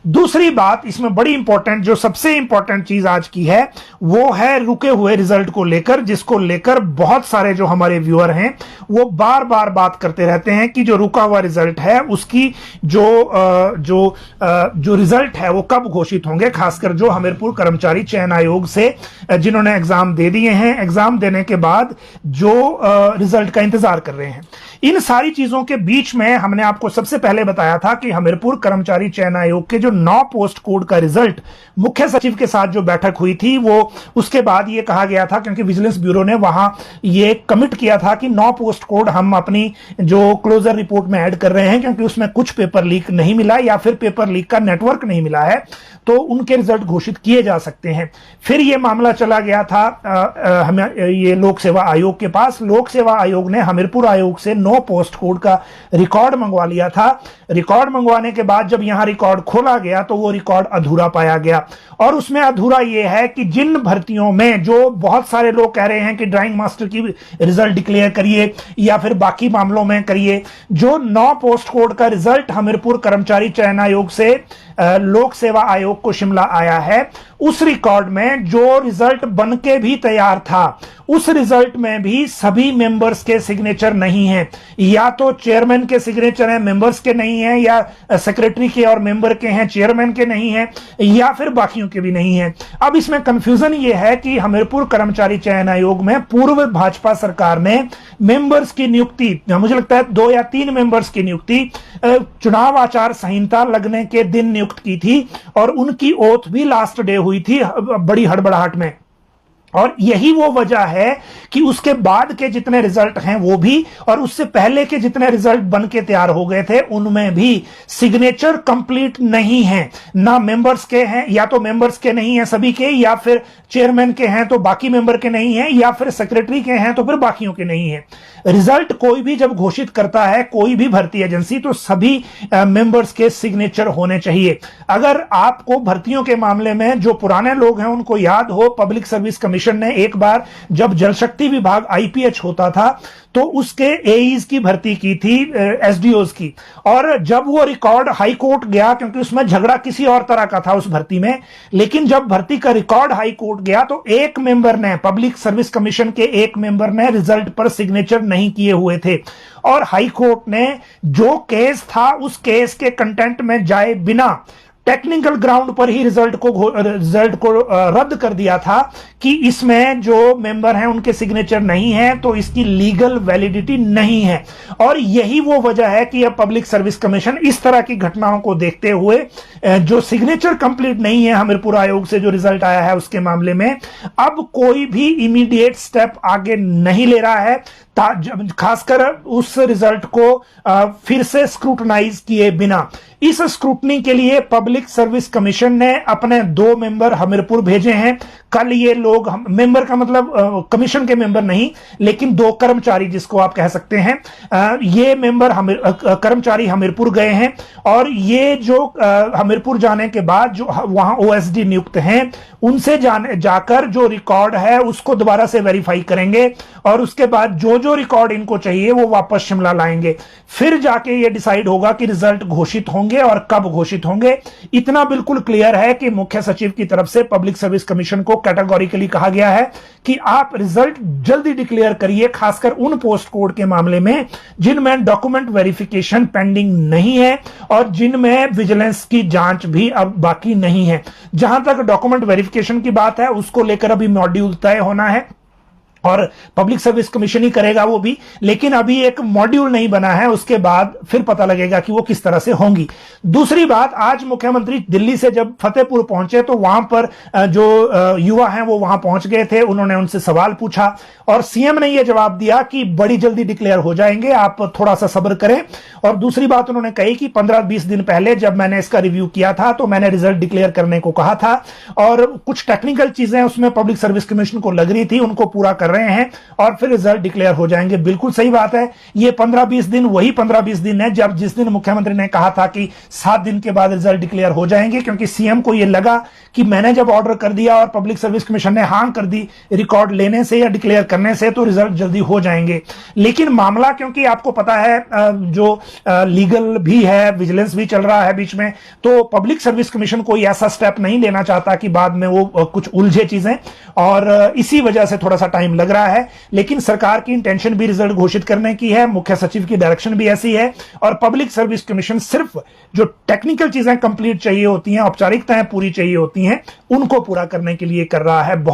दूसरी बात इसमें बड़ी इंपॉर्टेंट, जो सबसे इंपॉर्टेंट चीज आज की है, वो है रुके हुए रिजल्ट को लेकर, जिसको लेकर बहुत सारे जो हमारे व्यूअर हैं वो बार बार बात करते रहते हैं कि जो रुका हुआ रिजल्ट है उसकी जो रिजल्ट है वो कब घोषित होंगे, खासकर जो हमीरपुर कर्मचारी चयन आयोग से जिन्होंने एग्जाम दे दिए हैं, एग्जाम देने के बाद जो रिजल्ट का इंतजार कर रहे हैं। इन सारी चीजों के बीच में हमने आपको सबसे पहले बताया था कि हमीरपुर कर्मचारी चयन आयोग के जो 9 पोस्ट कोड का रिजल्ट मुख्य सचिव के साथ जो बैठक हुई थी, वो उसके बाद ये कहा गया था, क्योंकि विजिलेंस ब्यूरो ने वहां ये कमिट किया था कि 9 पोस्ट कोड हम अपनी जो क्लोजर रिपोर्ट में ऐड कर रहे हैं, क्योंकि उसमें कुछ पेपर लीक नहीं मिला या फिर पेपर लीक का नेटवर्क नहीं मिला है, तो उनके रिजल्ट घोषित किए जा सकते हैं। फिर ये मामला चला गया था हमें ये लोक सेवा आयोग के पास। लोक सेवा आयोग ने हमीरपुर आयोग से 9 पोस्ट कोड का रिकॉर्ड मंगवा लिया था। रिकॉर्ड मंगवाने के बाद जब यहां रिकॉर्ड खोला गया तो वो रिकॉर्ड अधूरा पाया गया, और उसमें अधूरा ये है कि जिन भर्तियों में जो बहुत सारे लोग कह रहे हैं कि ड्राइंग मास्टर की रिजल्ट डिक्लेयर करिए या फिर बाकी मामलों में करिए, जो 9 पोस्ट कोड का रिजल्ट हमीरपुर कर्मचारी चयन आयोग से लोक सेवा आयोग को शिमला आया है, उस रिकॉर्ड में जो रिजल्ट बनके भी तैयार था, उस रिजल्ट में भी सभी मेंबर्स के सिग्नेचर नहीं है। या तो चेयरमैन के सिग्नेचर हैं, मेंबर्स के नहीं है, या सेक्रेटरी के और मेंबर के हैं, चेयरमैन के नहीं है, या फिर बाकियों के भी नहीं है। अब इसमें कंफ्यूजन यह है कि हमीरपुर कर्मचारी चयन आयोग में पूर्व भाजपा सरकार ने मेंबर्स की नियुक्ति, मुझे लगता है 2 या 3 मेंबर्स की नियुक्ति चुनाव आचार संहिता लगने के दिन नियुक्त की थी, और उनकी ओथ भी लास्ट डे हुई थी बड़ी हड़बड़ाहट में। और यही वो वजह है कि उसके बाद के जितने रिजल्ट हैं वो भी, और उससे पहले के जितने रिजल्ट बन के तैयार हो गए थे उनमें भी सिग्नेचर कंप्लीट नहीं है। ना मेंबर्स के हैं, या तो मेंबर्स के नहीं है सभी के, या फिर चेयरमैन के हैं तो बाकी मेंबर के नहीं है, या फिर सेक्रेटरी के हैं तो फिर बाकियों के नहीं है। रिजल्ट कोई भी जब घोषित करता है कोई भी भर्ती एजेंसी, तो सभी मेंबर्स के सिग्नेचर होने चाहिए। अगर आपको भर्तियों के मामले में जो पुराने लोग हैं उनको याद हो, पब्लिक सर्विस कमीशन ने एक बार जब जल शक्ति विभाग आईपीएच होता था तो उसके एईज की भर्ती की थी, एसडीओज की, और जब वो रिकॉर्ड हाई कोर्ट गया, क्योंकि उसमें झगड़ा किसी और तरह का था उस भर्ती में, लेकिन जब भर्ती का रिकॉर्ड हाई कोर्ट गया तो एक मेंबर ने, पब्लिक सर्विस कमीशन के एक मेंबर ने रिजल्ट पर सिग्नेचर नहीं किए हुए थे, और हाई कोर्ट ने जो केस था उस केस के कंटेंट में जाए बिना टेक्निकल ग्राउंड पर ही रिजल्ट को रद्द कर दिया था कि इसमें जो मेंबर हैं उनके सिग्नेचर नहीं है, तो इसकी लीगल वैलिडिटी नहीं है। और यही वो वजह है कि अब पब्लिक सर्विस कमीशन इस तरह की घटनाओं को देखते हुए जो सिग्नेचर कंप्लीट नहीं है हमीरपुर आयोग से जो रिजल्ट आया है उसके मामले में, अब कोई भी इमीडिएट स्टेप आगे नहीं ले रहा है, खासकर उस रिजल्ट को फिर से स्क्रूटनाइज किए बिना। इस स्क्रूटनी के लिए पब्लिक सर्विस कमीशन ने अपने 2 मेंबर हमीरपुर भेजे हैं। कल ये लोग, मेंबर का मतलब कमीशन के मेंबर नहीं, लेकिन 2 कर्मचारी जिसको आप कह सकते हैं, ये मेंबर कर्मचारी हमीरपुर गए हैं, और ये जो हमीरपुर जाने के बाद जो वहां ओएसडी नियुक्त हैं उनसे जाकर जो रिकॉर्ड है उसको दोबारा से वेरीफाई करेंगे, और उसके बाद जो जो रिकॉर्ड इनको चाहिए वो वापस शिमला लाएंगे। फिर जाके ये डिसाइड होगा कि रिजल्ट घोषित होंगे और कब घोषित होंगे। इतना बिल्कुल क्लियर है कि मुख्य सचिव की तरफ से पब्लिक सर्विस कमीशन को कैटेगोरिकली कहा गया है कि आप रिजल्ट जल्दी डिक्लेयर करिए, खासकर उन पोस्ट कोड के मामले में जिनमें डॉक्यूमेंट वेरिफिकेशन पेंडिंग नहीं है और जिनमें विजिलेंस की जांच भी अब बाकी नहीं है। जहां तक डॉक्यूमेंट वेरिफिकेशन की बात है उसको लेकर अभी मॉड्यूल तय होना है और पब्लिक सर्विस कमीशन ही करेगा वो भी, लेकिन अभी एक मॉड्यूल नहीं बना है, उसके बाद फिर पता लगेगा कि वो किस तरह से होंगी। दूसरी बात, आज मुख्यमंत्री दिल्ली से जब फतेहपुर पहुंचे तो वहां पर जो युवा हैं वो वहां पहुंच गए थे, उन्होंने उनसे सवाल पूछा और सीएम ने यह जवाब दिया कि बड़ी जल्दी डिक्लेयर हो जाएंगे, आप थोड़ा सा सब्र करें। और दूसरी बात उन्होंने कही कि 15-20 दिन पहले जब मैंने इसका रिव्यू किया था तो मैंने रिजल्ट डिक्लेयर करने को कहा था, और कुछ टेक्निकल चीजें उसमें पब्लिक सर्विस कमीशन को लग रही थी, उनको पूरा कर रहे हैं और फिर रिजल्ट डिक्लेयर हो जाएंगे। बिल्कुल सही बात है। ये 15-20 दिन वही 15-20 दिन है जब जिस दिन मुख्यमंत्री ने कहा था कि 7 दिन के बाद रिजल्ट डिक्लेयर हो जाएंगे, क्योंकि सीएम को यह लगा कि मैंने जब ऑर्डर कर दिया और पब्लिक सर्विस कमीशन ने हां कर दी रिकॉर्ड लेने से या डिक्लेयर करने से, तो रिजल्ट जल्दी हो जाएंगे। लेकिन मामला, क्योंकि आपको पता है जो लीगल भी है, विजिलेंस भी चल रहा है बीच में, तो पब्लिक सर्विस कमीशन कोई ऐसा स्टेप नहीं लेना चाहता कि बाद में वो कुछ उलझे चीजें, और इसी वजह से थोड़ा सा टाइम लग रहा है। लेकिन सरकार की इंटेंशन भी रिजल्ट घोषित करने की है, मुख्य सचिव की डायरेक्शन भी ऐसी है, और पब्लिक सर्विस कमीशन सिर्फ जो टेक्निकल चीजें कंप्लीट चाहिए होती हैं, औपचारिकताएं पूरी चाहिए होती हैं, उनको पूरा करने के लिए कर रहा है।